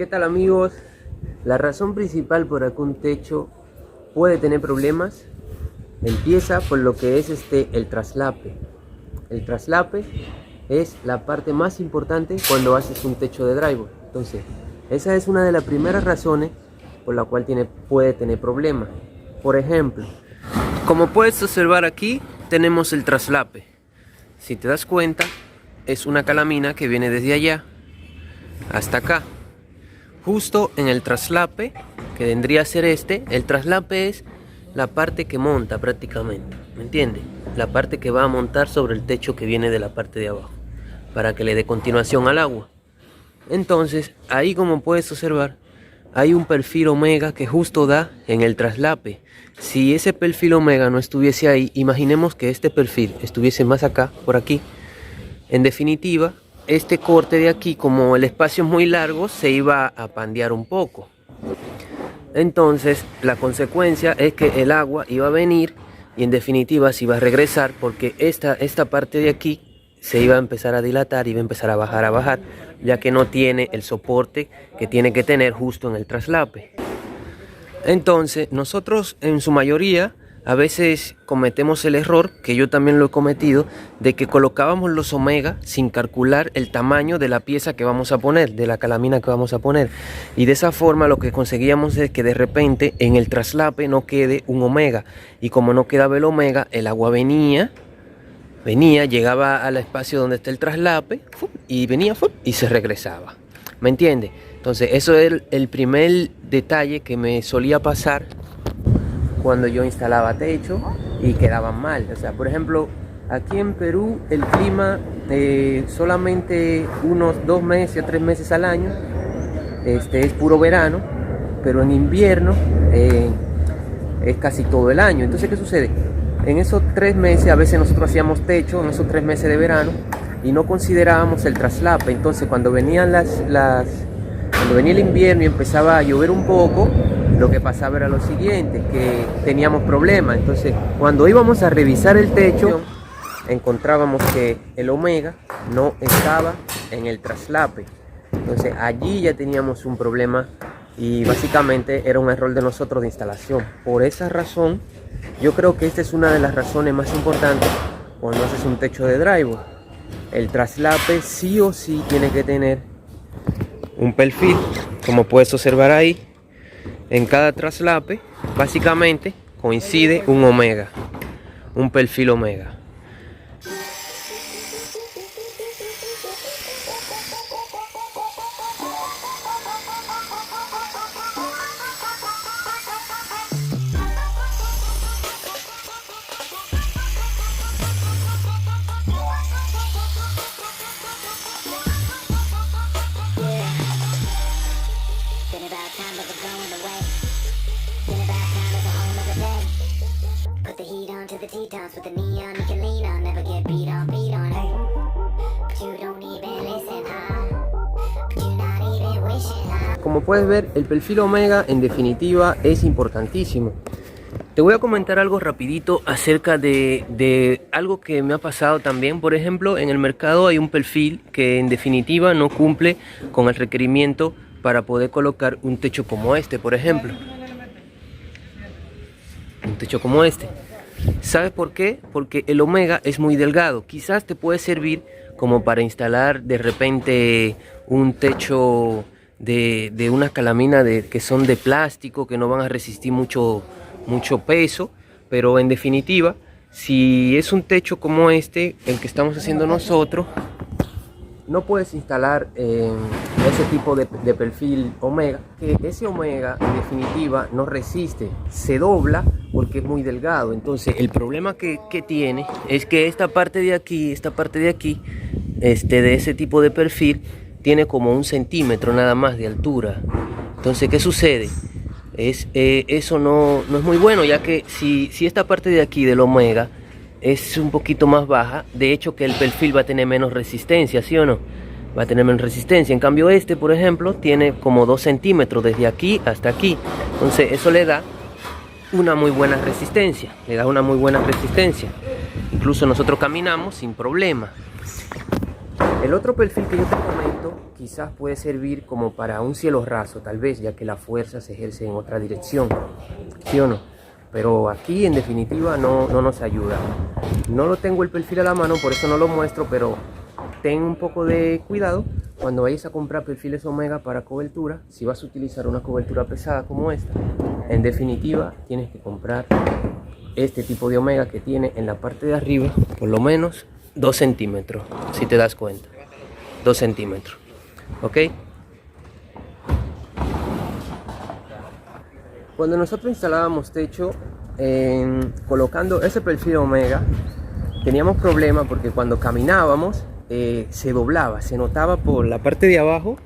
¿Qué tal, amigos? La razón principal por la que un techo puede tener problemas empieza por lo que es el traslape. El traslape es la parte más importante cuando haces un techo de drywall. Entonces, esa es una de las primeras razones por la cual puede tener problemas. Por ejemplo, como puedes observar aquí, tenemos el traslape. Si te das cuenta, es una calamina que viene desde allá hasta acá. Justo en el traslape, que vendría a ser el traslape es la parte que monta prácticamente, ¿me entiendes? La parte que va a montar sobre el techo que viene de la parte de abajo, para que le dé continuación al agua. Entonces, ahí, como puedes observar, hay un perfil omega que justo da en el traslape. Si ese perfil omega no estuviese ahí, imaginemos que este perfil estuviese más acá, por aquí. En definitiva, este corte de aquí, como el espacio es muy largo, se iba a pandear un poco. Entonces, la consecuencia es que el agua iba a venir y en definitiva se iba a regresar, porque esta parte de aquí se iba a empezar a dilatar y iba a empezar a bajar, ya que no tiene el soporte que tiene que tener justo en el traslape. Entonces, nosotros en su mayoría a veces cometemos el error, que yo también lo he cometido, de que colocábamos los omega sin calcular el tamaño de la pieza que vamos a poner, de la calamina que vamos a poner. Y de esa forma lo que conseguíamos es que de repente en el traslape no quede un omega. Y como no quedaba el omega, el agua venía, llegaba al espacio donde está el traslape y venía y se regresaba. ¿Me entiendes? Entonces eso es el primer detalle que me solía pasar cuando yo instalaba techo y quedaban mal. O sea, por ejemplo, aquí en Perú el clima solamente unos 2 meses o 3 meses al año es puro verano, pero en invierno es casi todo el año. Entonces, ¿qué sucede? En esos 3 meses a veces nosotros hacíamos techo, en esos 3 meses de verano, y no considerábamos el traslape. Entonces, cuando venían cuando venía el invierno y empezaba a llover un poco, lo que pasaba era lo siguiente, que teníamos problemas. Entonces, cuando íbamos a revisar el techo, encontrábamos que el omega no estaba en el traslape. Entonces, allí ya teníamos un problema y básicamente era un error de nosotros de instalación. Por esa razón, yo creo que esta es una de las razones más importantes cuando haces un techo de drywall. El traslape sí o sí tiene que tener un perfil, como puedes observar ahí. En cada traslape básicamente coincide un omega, un perfil omega. Como puedes ver, el perfil omega en definitiva es importantísimo. Te voy a comentar algo rapidito acerca de algo que me ha pasado también. Por ejemplo, en el mercado hay un perfil que en definitiva no cumple con el requerimiento para poder colocar un techo como este, por ejemplo. Un techo como este. ¿Sabes por qué? Porque el omega es muy delgado. Quizás te puede servir como para instalar de repente un techo de una calamina que son de plástico, que no van a resistir mucho peso, pero en definitiva, si es un techo como el que estamos haciendo nosotros, no puedes instalar ese tipo de perfil omega, que ese omega en definitiva no resiste, se dobla porque es muy delgado. Entonces el problema que tiene es que esta parte de aquí, de ese tipo de perfil, tiene como 1 centímetro nada más de altura. Entonces, ¿qué sucede? Eso no es muy bueno, ya que si esta parte de aquí del omega es un poquito más baja, de hecho que el perfil va a tener menos resistencia, ¿sí o no? Va a tener menos resistencia. En cambio por ejemplo, tiene como 2 centímetros desde aquí hasta aquí. Entonces eso le da una muy buena resistencia, Incluso nosotros caminamos sin problema. El otro perfil que yo te comento quizás puede servir como para un cielo raso, tal vez, ya que la fuerza se ejerce en otra dirección, ¿sí o no? Pero aquí en definitiva no nos ayuda. No lo tengo el perfil a la mano, por eso no lo muestro, pero ten un poco de cuidado cuando vayas a comprar perfiles Omega para cobertura. Si vas a utilizar una cobertura pesada como esta, en definitiva tienes que comprar este tipo de Omega que tiene en la parte de arriba por lo menos 2 centímetros, si te das cuenta, 2 centímetros, ¿ok? Cuando nosotros instalábamos techo, colocando ese perfil Omega, teníamos problemas porque cuando caminábamos se doblaba, se notaba por la parte de abajo,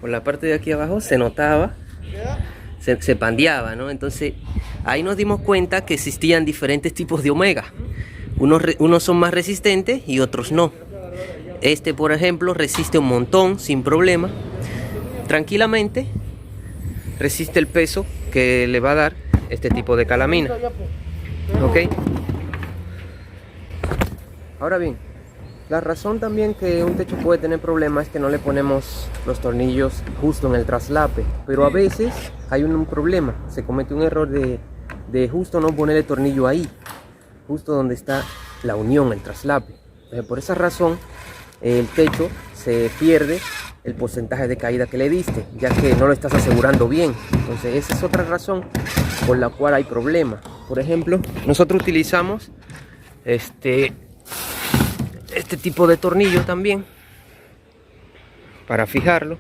por la parte de aquí abajo se notaba, se pandeaba, ¿no? Entonces ahí nos dimos cuenta que existían diferentes tipos de Omega. Unos son más resistentes y otros no. Este, por ejemplo, resiste un montón sin problema, tranquilamente resiste el peso que le va a dar este tipo de calamina, ¿ok? Ahora bien, la razón también que un techo puede tener problemas es que no le ponemos los tornillos justo en el traslape, pero a veces hay un problema, se comete un error de justo no poner el tornillo ahí, justo donde está la unión, el traslape. Entonces, por esa razón el techo se pierde el porcentaje de caída que le diste, ya que no lo estás asegurando bien. Entonces esa es otra razón por la cual hay problemas. Por ejemplo, nosotros utilizamos este tipo de tornillo también para fijarlo.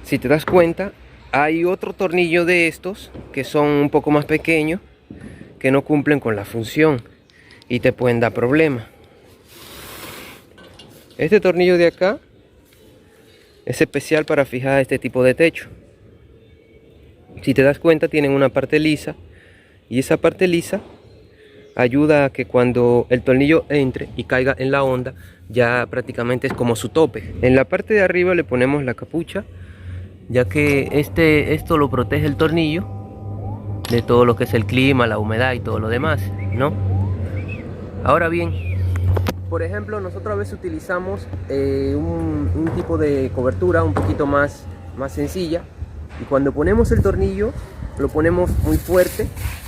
Si te das cuenta, hay otro tornillo de estos que son un poco más pequeños, que no cumplen con la función y te pueden dar problemas. Este tornillo de acá es especial para fijar este tipo de techo. Si te das cuenta, tienen una parte lisa y esa parte lisa ayuda a que cuando el tornillo entre y caiga en la onda, ya prácticamente es como su tope. En la parte de arriba le ponemos la capucha, ya que esto lo protege el tornillo de todo lo que es el clima, la humedad y todo lo demás, ¿no? Ahora bien, por ejemplo, nosotros a veces utilizamos un tipo de cobertura un poquito más sencilla, y cuando ponemos el tornillo lo ponemos muy fuerte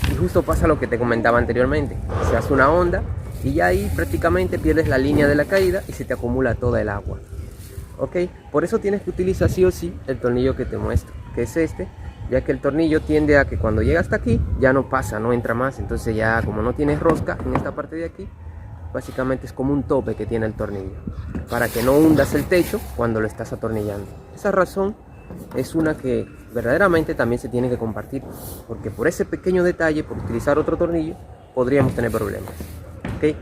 y justo pasa lo que te comentaba anteriormente, se hace una onda y ya ahí prácticamente pierdes la línea de la caída y se te acumula toda el agua, ¿ok? Por eso tienes que utilizar sí o sí el tornillo que te muestro, que es este, ya que el tornillo tiende a que cuando llega hasta aquí ya no pasa, no entra más. Entonces ya como no tienes rosca en esta parte de aquí, básicamente es como un tope que tiene el tornillo, para que no hundas el techo cuando lo estás atornillando. Esa razón es una que verdaderamente también se tiene que compartir, porque por ese pequeño detalle, por utilizar otro tornillo, podríamos tener problemas, ¿ok?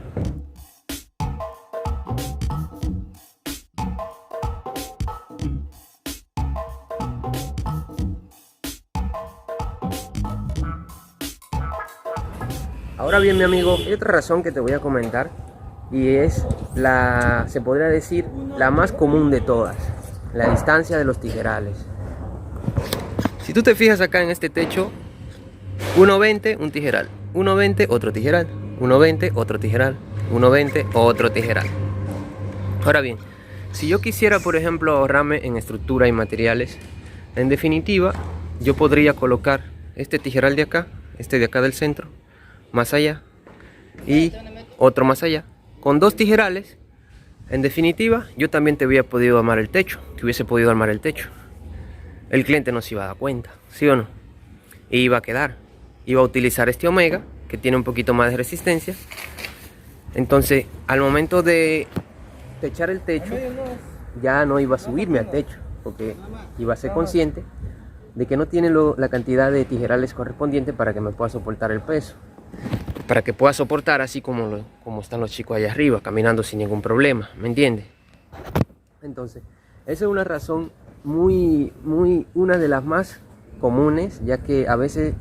Ahora bien, mi amigo, hay otra razón que te voy a comentar y es se podría decir, la más común de todas, la distancia de los tijerales. Si tú te fijas acá en este techo, 1.20 un tijeral, 1.20 otro tijeral, 1.20 otro tijeral, 1.20 otro tijeral. Ahora bien, si yo quisiera, por ejemplo, ahorrarme en estructura y materiales, en definitiva, yo podría colocar este tijeral de acá, este de acá del centro, más allá y otro más allá, con 2 tijerales. En definitiva, yo también te hubiera podido armar el techo, el cliente no se iba a dar cuenta, ¿sí o no? Y iba a quedar, iba a utilizar este Omega que tiene un poquito más de resistencia. Entonces al momento de techar el techo, ya no iba a subirme al techo, porque iba a ser consciente de que no tiene la cantidad de tijerales correspondiente para que me pueda soportar el peso, para que pueda soportar así como están los chicos allá arriba, caminando sin ningún problema, ¿me entiendes? Entonces, esa es una razón una de las más comunes, ya que a veces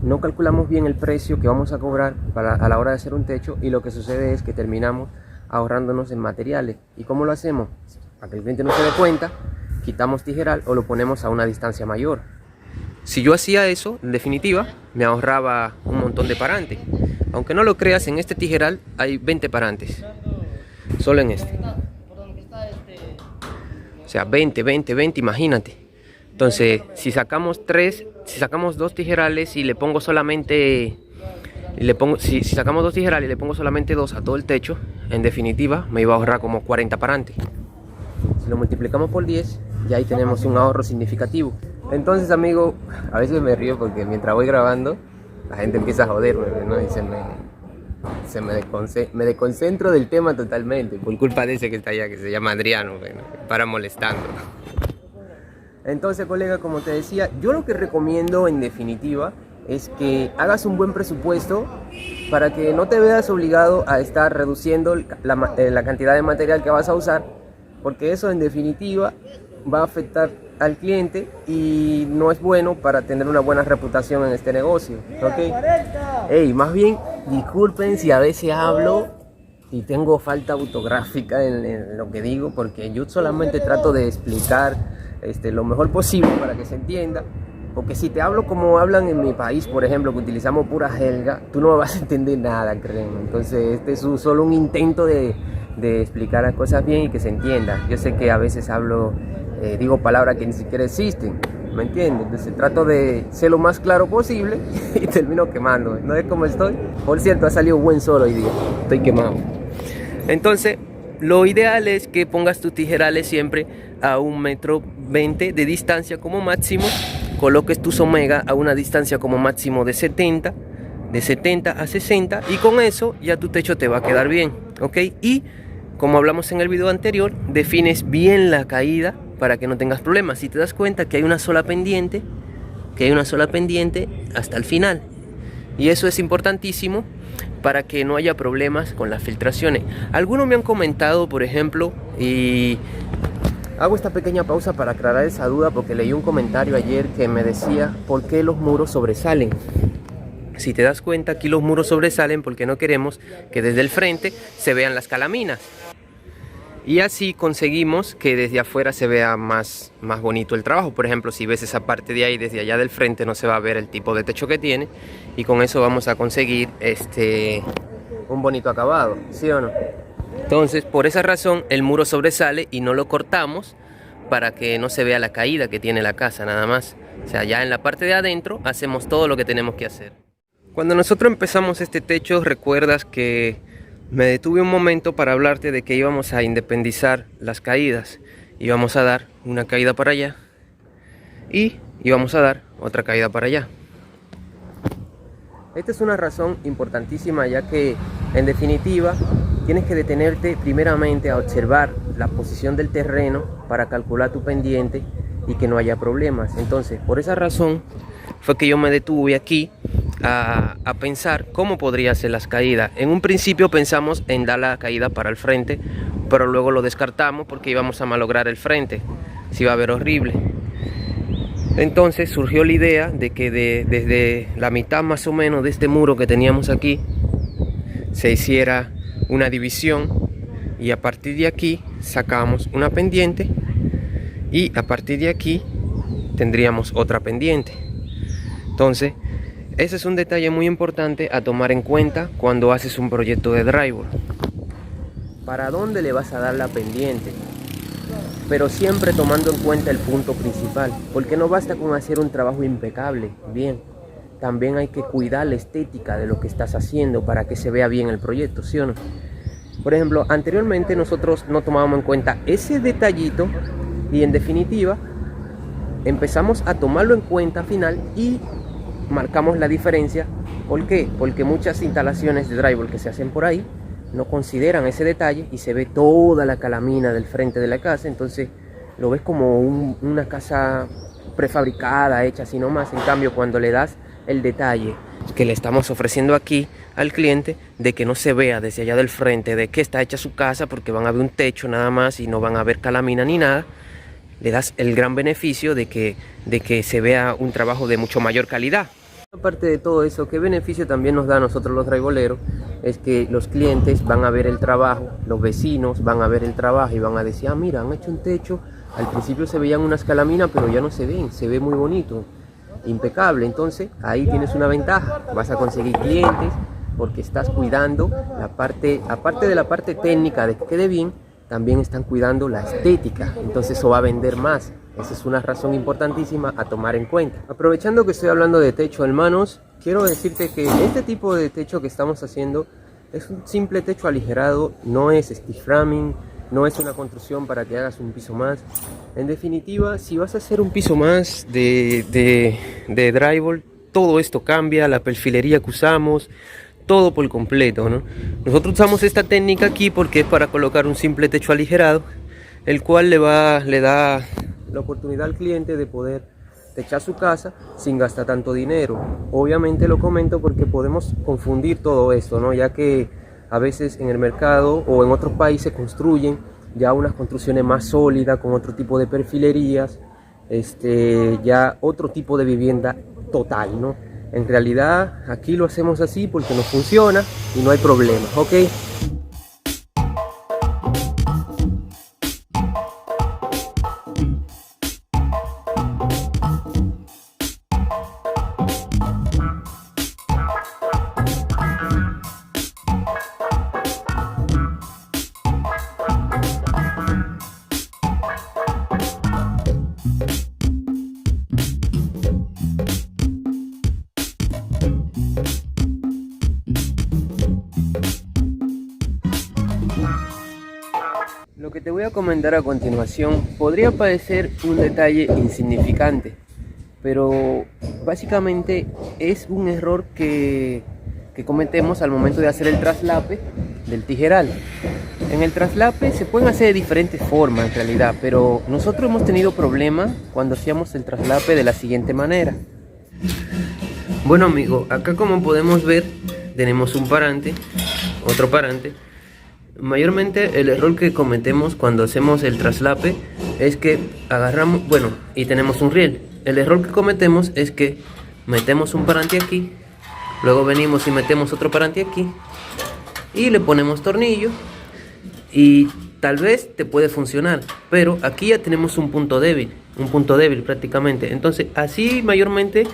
no calculamos bien el precio que vamos a cobrar a la hora de hacer un techo, y lo que sucede es que terminamos ahorrándonos en materiales. ¿Y cómo lo hacemos? Para que el cliente no se dé cuenta, quitamos tijeral o lo ponemos a una distancia mayor. Si yo hacía eso, en definitiva, me ahorraba un montón de parantes. Aunque no lo creas, en este tijeral hay 20 parantes, solo en este. sea, 20, 20, 20, imagínate. Entonces, si sacamos 2 tijerales y le pongo solamente... si sacamos 2 tijerales y le pongo solamente 2 a todo el techo, en definitiva me iba a ahorrar como 40 parantes. Si lo multiplicamos por 10, ya ahí tenemos un ahorro significativo. Entonces, amigo, a veces me río porque mientras voy grabando, la gente empieza a joderme, ¿no? Y me desconcentro del tema totalmente, por culpa de ese que está allá, que se llama Adriano, bueno, para molestando. Entonces, colega, como te decía, yo lo que recomiendo en definitiva es que hagas un buen presupuesto para que no te veas obligado a estar reduciendo la cantidad de material que vas a usar, porque eso en definitiva va a afectar al cliente y no es bueno para tener una buena reputación en este negocio, ¿ok? Hey, más bien, disculpen si a veces hablo y tengo falta ortográfica en lo que digo, porque yo solamente trato de explicar lo mejor posible para que se entienda. Porque si te hablo como hablan en mi país, por ejemplo, que utilizamos pura jerga, tú no vas a entender nada, créeme. Entonces este es solo un intento de explicar las cosas bien y que se entienda. Yo sé que a veces digo palabras que ni siquiera existen, ¿me entiendes? Entonces trato de ser lo más claro posible y termino quemando. ¿No es como estoy? Por cierto, ha salido buen sol hoy día, estoy quemado. Entonces, lo ideal es que pongas tus tijerales siempre a 1,20 m de distancia como máximo. Coloques tus omega a una distancia como máximo de 70 a 60 y con eso ya tu techo te va a quedar bien, ¿ok? Y como hablamos en el video anterior, defines bien la caída para que no tengas problemas. Si te das cuenta que hay una sola pendiente, hasta el final, y eso es importantísimo para que no haya problemas con las filtraciones. Algunos me han comentado, por ejemplo, y hago esta pequeña pausa para aclarar esa duda porque leí un comentario ayer que me decía ¿por qué los muros sobresalen? Si te das cuenta, aquí los muros sobresalen porque no queremos que desde el frente se vean las calaminas. Y así conseguimos que desde afuera se vea más bonito el trabajo. Por ejemplo, si ves esa parte de ahí, desde allá del frente no se va a ver el tipo de techo que tiene. Y con eso vamos a conseguir un bonito acabado, ¿sí o no? Entonces, por esa razón, el muro sobresale y no lo cortamos para que no se vea la caída que tiene la casa, nada más. O sea, ya en la parte de adentro hacemos todo lo que tenemos que hacer. Cuando nosotros empezamos este techo, recuerdas que me detuve un momento para hablarte de que íbamos a independizar las caídas. Íbamos a dar una caída para allá y íbamos a dar otra caída para allá. Esta es una razón importantísima, ya que en definitiva tienes que detenerte primeramente a observar la posición del terreno para calcular tu pendiente y que no haya problemas. Entonces, por esa razón fue que yo me detuve aquí a pensar cómo podría ser las caídas. En un principio pensamos en dar la caída para el frente, pero luego lo descartamos porque íbamos a malograr el frente, se iba a ver horrible. Entonces surgió la idea de que desde la mitad más o menos de este muro que teníamos aquí se hiciera una división y a partir de aquí sacamos una pendiente y a partir de aquí tendríamos otra pendiente. Entonces ese es un detalle muy importante a tomar en cuenta cuando haces un proyecto de drywall. ¿Para dónde le vas a dar la pendiente? Pero siempre tomando en cuenta el punto principal, porque no basta con hacer un trabajo impecable, bien, también hay que cuidar la estética de lo que estás haciendo para que se vea bien el proyecto, ¿sí o no? Por ejemplo, anteriormente nosotros no tomábamos en cuenta ese detallito y en definitiva empezamos a tomarlo en cuenta al final y marcamos la diferencia. ¿Por qué? Porque muchas instalaciones de drywall que se hacen por ahí no consideran ese detalle y se ve toda la calamina del frente de la casa. Entonces lo ves como una casa prefabricada, hecha así nomás. En cambio, cuando le das el detalle que le estamos ofreciendo aquí al cliente, de que no se vea desde allá del frente de que está hecha su casa, porque van a ver un techo nada más y no van a ver calamina ni nada, le das el gran beneficio de que se vea un trabajo de mucho mayor calidad. Aparte de todo eso, ¿qué beneficio también nos da a nosotros los drywalleros? Es que los clientes van a ver el trabajo, los vecinos van a ver el trabajo y van a decir, ah, mira, han hecho un techo, al principio se veían unas calaminas, pero ya no se ven, se ve muy bonito, impecable. Entonces ahí tienes una ventaja, vas a conseguir clientes porque estás cuidando la parte, aparte de la parte técnica de que quede bien, también están cuidando la estética, entonces eso va a vender más. Esa es una razón importantísima a tomar en cuenta. Aprovechando que estoy hablando de techo, hermanos, quiero decirte que este tipo de techo que estamos haciendo es un simple techo aligerado, no es steel framing, no es una construcción para que hagas un piso más. En definitiva, si vas a hacer un piso más de drywall, todo esto cambia, la perfilería que usamos, todo por completo, ¿no? Nosotros usamos esta técnica aquí porque es para colocar un simple techo aligerado, el cual le da la oportunidad al cliente de poder techar su casa sin gastar tanto dinero. Obviamente lo comento porque podemos confundir todo esto, ¿no? Ya que a veces en el mercado o en otros países construyen ya unas construcciones más sólidas con otro tipo de perfilerías, ya otro tipo de vivienda total, ¿no? En realidad aquí lo hacemos así porque nos funciona y no hay problema, ¿ok? Lo que te voy a comentar a continuación podría parecer un detalle insignificante, pero básicamente es un error que cometemos al momento de hacer el traslape del tijeral. En el traslape se pueden hacer de diferentes formas en realidad, pero nosotros hemos tenido problemas cuando hacíamos el traslape de la siguiente manera. Bueno amigos, acá como podemos ver tenemos un parante, otro parante. Mayormente el error que cometemos cuando hacemos el traslape es que agarramos, y tenemos un riel. El error que cometemos es que metemos un parante aquí, luego venimos y metemos otro parante aquí y le ponemos tornillo y tal vez te puede funcionar, pero aquí ya tenemos un punto débil prácticamente. Entonces así mayormente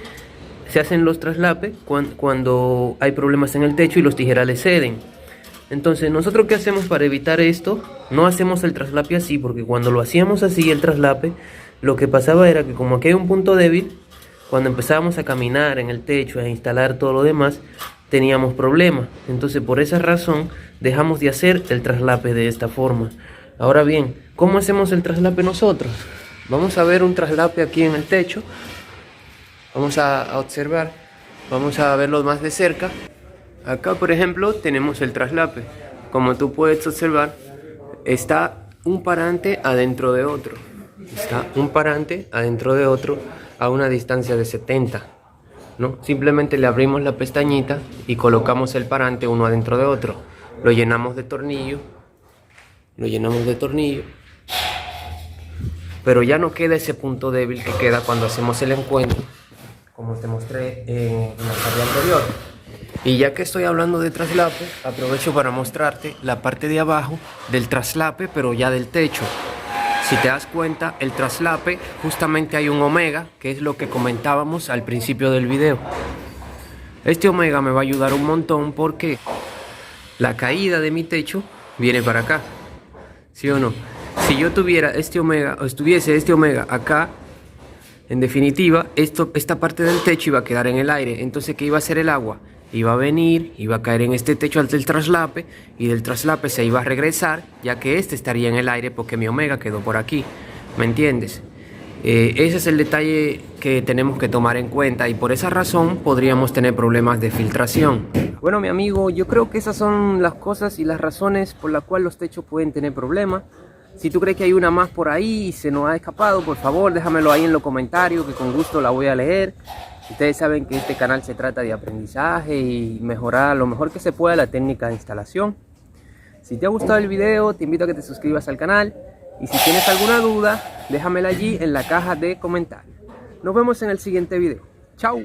se hacen los traslapes cuando hay problemas en el techo y los tijerales ceden. Entonces, ¿nosotros qué hacemos para evitar esto? No hacemos el traslape así, porque cuando lo hacíamos así, el traslape, lo que pasaba era que como aquí hay un punto débil, cuando empezábamos a caminar en el techo, a instalar todo lo demás, teníamos problemas. Entonces, por esa razón, dejamos de hacer el traslape de esta forma. Ahora bien, ¿cómo hacemos el traslape nosotros? Vamos a ver un traslape aquí en el techo. Vamos a observar, vamos a verlo más de cerca. Acá por ejemplo tenemos el traslape. Como tú puedes observar, está un parante adentro de otro. Está un parante adentro de otro a una distancia de 70, ¿no? Simplemente le abrimos la pestañita y colocamos el parante uno adentro de otro. Lo llenamos de tornillo. Pero ya no queda ese punto débil que queda cuando hacemos el encuentro, como te mostré en la parte anterior. Y ya que estoy hablando de traslape, aprovecho para mostrarte la parte de abajo del traslape, pero ya del techo. Si te das cuenta, el traslape justamente hay un omega, que es lo que comentábamos al principio del video. Este omega me va a ayudar un montón porque la caída de mi techo viene para acá, ¿sí o no? Si yo tuviera este omega, o estuviese este omega acá, en definitiva, esta parte del techo iba a quedar en el aire. Entonces, ¿qué iba a hacer el agua? Iba a venir, iba a caer en este techo del traslape y del traslape se iba a regresar, ya que este estaría en el aire porque mi omega quedó por aquí, ¿me entiendes? Ese es el detalle que tenemos que tomar en cuenta y por esa razón podríamos tener problemas de filtración. Bueno mi amigo, yo creo que esas son las cosas y las razones por las cuales los techos pueden tener problemas. Si tú crees que hay una más por ahí y se nos ha escapado, por favor déjamelo ahí en los comentarios que con gusto la voy a leer. Ustedes saben que este canal se trata de aprendizaje y mejorar lo mejor que se pueda la técnica de instalación. Si te ha gustado el video, te invito a que te suscribas al canal. Y si tienes alguna duda, déjamela allí en la caja de comentarios. Nos vemos en el siguiente video. ¡Chao!